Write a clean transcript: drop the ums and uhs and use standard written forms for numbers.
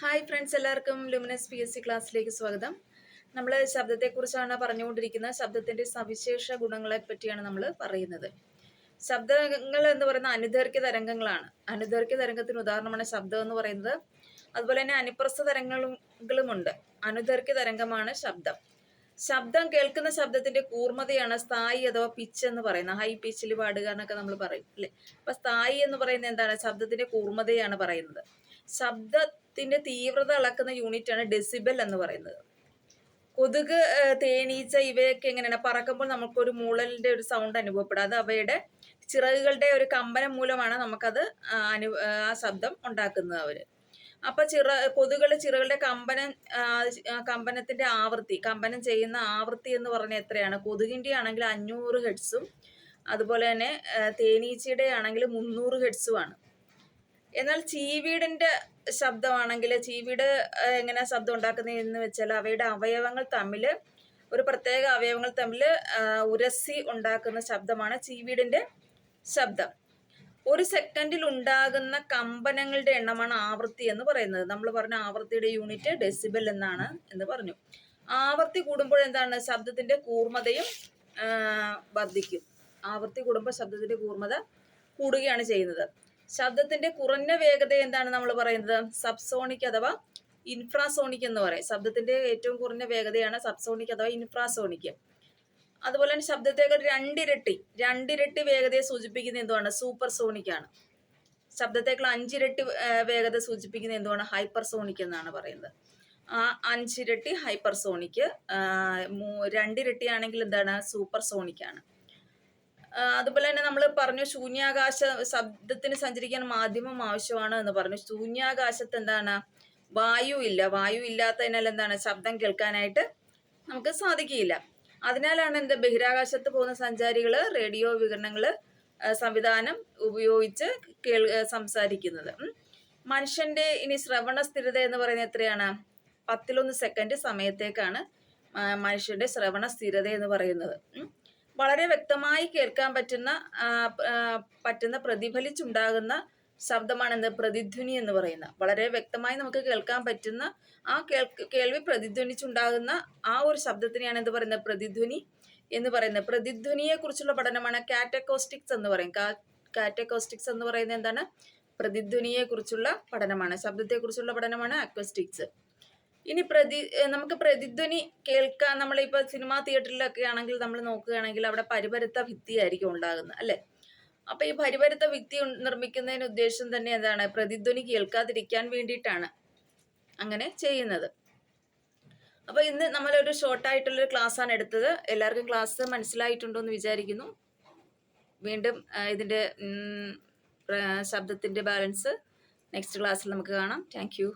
Hi friends, എല്ലാവർക്കും luminous PSC ക്ലാസ്സിലേക്ക് സ്വാഗതം. നമ്മൾ ശബ്ദത്തെക്കുറിച്ചാണ് പറഞ്ഞുകൊണ്ടിരിക്കുന്നത്. ശബ്ദത്തിൻ്റെ സവിശേഷ ഗുണങ്ങളെ പറ്റിയാണ് നമ്മൾ പറയുന്നത്. ശബ്ദങ്ങൾ എന്ന് പറയുന്ന അനുദൈർഘ്യ തരംഗങ്ങളാണ്. അനുദൈർഘ്യ തരംഗത്തിന് ഉദാഹരണമാണ് ശബ്ദം എന്ന് പറയുന്നത്. അതുപോലെ തന്നെ അനുപ്രസ്ഥ തരംഗങ്ങളുമുണ്ട്. അനുദൈർഘ്യ തരംഗമാണ് ശബ്ദം. ശബ്ദം കേൾക്കുന്ന ശബ്ദത്തിന്റെ കൂർമ്മതയാണ് സ്ഥായി അഥവാ പിച്ച് എന്ന് പറയുന്നത്. ഹൈ പിച്ചിൽ പാടുക എന്നൊക്കെ നമ്മൾ പറയും അല്ലെ. അപ്പൊ സ്ഥായി എന്ന് പറയുന്നത് എന്താണ്? ശബ്ദത്തിന്റെ കൂർമ്മതയാണ് പറയുന്നത്. ശബ്ദത്തിന്റെ തീവ്രത അളക്കുന്ന യൂണിറ്റ് ആണ് ഡെസിബൽ എന്ന് പറയുന്നത്. കൊതുക്, തേനീച്ച ഇവയൊക്കെ എങ്ങനെയാണ് പറക്കുമ്പോൾ നമുക്കൊരു മൂളലിന്റെ ഒരു സൗണ്ട് അനുഭവപ്പെടും. അത് അവയുടെ ചിറകുകളുടെ ഒരു കമ്പനം മൂലമാണ് നമുക്കത് ആ ശബ്ദം ഉണ്ടാക്കുന്നത് അവര്. അപ്പൊ കൊതുകുകളുടെ ചിറകുകളുടെ കമ്പനത്തിന്റെ ആവൃത്തി, കമ്പനം ചെയ്യുന്ന ആവൃത്തി എന്ന് പറഞ്ഞാൽ എത്രയാണ്? കൊതുകിന്റെ ആണെങ്കിൽ 500 ഹെഡ്സും അതുപോലെ തന്നെ തേനീച്ചയുടെ ആണെങ്കിൽ 300 ഹെഡ്സുമാണ്. എന്നാൽ ചീവീടിന്റെ ശബ്ദമാണെങ്കിൽ, ചീവീട് എങ്ങനെ ശബ്ദം ഉണ്ടാക്കുന്നതെന്ന് വെച്ചാൽ അവയുടെ അവയവങ്ങൾ തമ്മിൽ, ഒരു പ്രത്യേക അവയവങ്ങൾ തമ്മിൽ ഉരസി ഉണ്ടാക്കുന്ന ശബ്ദമാണ് ചീവീടിന്റെ ശബ്ദം. ഒരു സെക്കൻഡിൽ ഉണ്ടാകുന്ന കമ്പനങ്ങളുടെ എണ്ണമാണ് ആവൃത്തി എന്ന് പറയുന്നത്. നമ്മൾ പറഞ്ഞ ആവൃത്തിയുടെ യൂണിറ്റ് ഡെസിബൽ എന്നാണ് എന്ന് പറഞ്ഞു. ആവൃത്തി കൂടുമ്പോൾ എന്താണ്? ശബ്ദത്തിന്റെ കൂർമ്മതയും വർദ്ധിക്കും. ആവൃത്തി കൂടുമ്പോൾ ശബ്ദത്തിന്റെ കൂർമ്മത കൂടുകയാണ് ചെയ്യുന്നത്. ശബ്ദത്തിന്റെ കുറഞ്ഞ വേഗത എന്താണ് നമ്മൾ പറയുന്നത്? സബ്സോണിക് അഥവാ ഇൻഫ്രാസോണിക് എന്ന് പറയും. ശബ്ദത്തിന്റെ ഏറ്റവും കുറഞ്ഞ വേഗതയാണ് സബ്സോണിക് അഥവാ ഇൻഫ്രാസോണിക്. അതുപോലെ തന്നെ ശബ്ദത്തേക്കാൾ രണ്ടിരട്ടി വേഗതയെ സൂചിപ്പിക്കുന്ന എന്തുവാണ്? സൂപ്പർസോണിക് ആണ്. ശബ്ദത്തേക്കാൾ 5 ഇരട്ടി വേഗത സൂചിപ്പിക്കുന്ന എന്തുവാണ്? ഹൈപ്പർസോണിക് എന്നാണ് പറയുന്നത്. 5 ഇരട്ടി ഹൈപ്പർസോണിക്, 2 ഇരട്ടി ആണെങ്കിൽ എന്താണ്? സൂപ്പർസോണിക് ആണ്. അതുപോലെ തന്നെ നമ്മൾ പറഞ്ഞു ശൂന്യാകാശ ശബ്ദത്തിന് സഞ്ചരിക്കാൻ മാധ്യമം ആവശ്യമാണ് എന്ന് പറഞ്ഞു. ശൂന്യാകാശത്ത് എന്താണ്? വായു ഇല്ലാത്തതിനാൽ എന്താണ്? ശബ്ദം കേൾക്കാനായിട്ട് നമുക്ക് സാധിക്കില്ല. അതിനാലാണ് ബഹിരാകാശത്ത് പോകുന്ന സഞ്ചാരികൾ റേഡിയോ വികിരണങ്ങൾ സംവിധാനം ഉപയോഗിച്ച് സംസാരിക്കുന്നത്. മനുഷ്യന്റെ ഇനി ശ്രവണ സ്ഥിരത എന്ന് പറയുന്നത് എത്രയാണ്? 10 സെക്കൻഡ് സമയത്തേക്കാണ് മനുഷ്യന്റെ ശ്രവണ സ്ഥിരത എന്ന് പറയുന്നത്. വളരെ വ്യക്തമായി കേൾക്കാൻ പറ്റുന്ന പ്രതിഫലിച്ചുണ്ടാകുന്ന ശബ്ദമാണ് പ്രതിധ്വനി എന്ന് പറയുന്നത്. വളരെ വ്യക്തമായി നമുക്ക് കേൾക്കാൻ പറ്റുന്ന ആ കേൾവി പ്രതിധ്വനിച്ചുണ്ടാകുന്ന ആ ഒരു ശബ്ദത്തിനെയാണ് എന്ത് പറയുന്നത്? പ്രതിധ്വനി എന്ന് പറയുന്നത്. പ്രതിധ്വനിയെ കുറിച്ചുള്ള പഠനമാണ് കാറ്റക്കോസ്റ്റിക്സ് എന്ന് പറയും. കാറ്റക്കോസ്റ്റിക്സ് എന്ന് പറയുന്നത് എന്താണ്? പ്രതിധ്വനിയെ കുറിച്ചുള്ള പഠനമാണ്. ശബ്ദത്തെ കുറിച്ചുള്ള പഠനമാണ് അക്വസ്റ്റിക്സ്. ഇനി നമുക്ക് പ്രതിധ്വനി കേൾക്കാൻ, നമ്മളിപ്പോ സിനിമാ തിയേറ്ററിലൊക്കെ ആണെങ്കിൽ നമ്മൾ നോക്കുകയാണെങ്കിൽ അവിടെ പരിപരുത്ത ഭിത്തി ആയിരിക്കും ഉണ്ടാകുന്നത് അല്ലെ. അപ്പൊ ഈ പരിപരുത്ത ഭിത്തി നിർമ്മിക്കുന്നതിന് ഉദ്ദേശം തന്നെ എന്താണ്? പ്രതിധ്വനി കേൾക്കാതിരിക്കാൻ വേണ്ടിയിട്ടാണ് അങ്ങനെ ചെയ്യുന്നത്. അപ്പൊ ഇന്ന് നമ്മളൊരു ഷോർട്ടായിട്ടുള്ളൊരു ക്ലാസ്സാണ് എടുത്തത്. എല്ലാവർക്കും ക്ലാസ് മനസ്സിലായിട്ടുണ്ടോ എന്ന് വിചാരിക്കുന്നു. വീണ്ടും ഇതിന്റെ ശബ്ദത്തിന്റെ ബാലൻസ് നെക്സ്റ്റ് ക്ലാസ്സിൽ നമുക്ക് കാണാം. Thank you.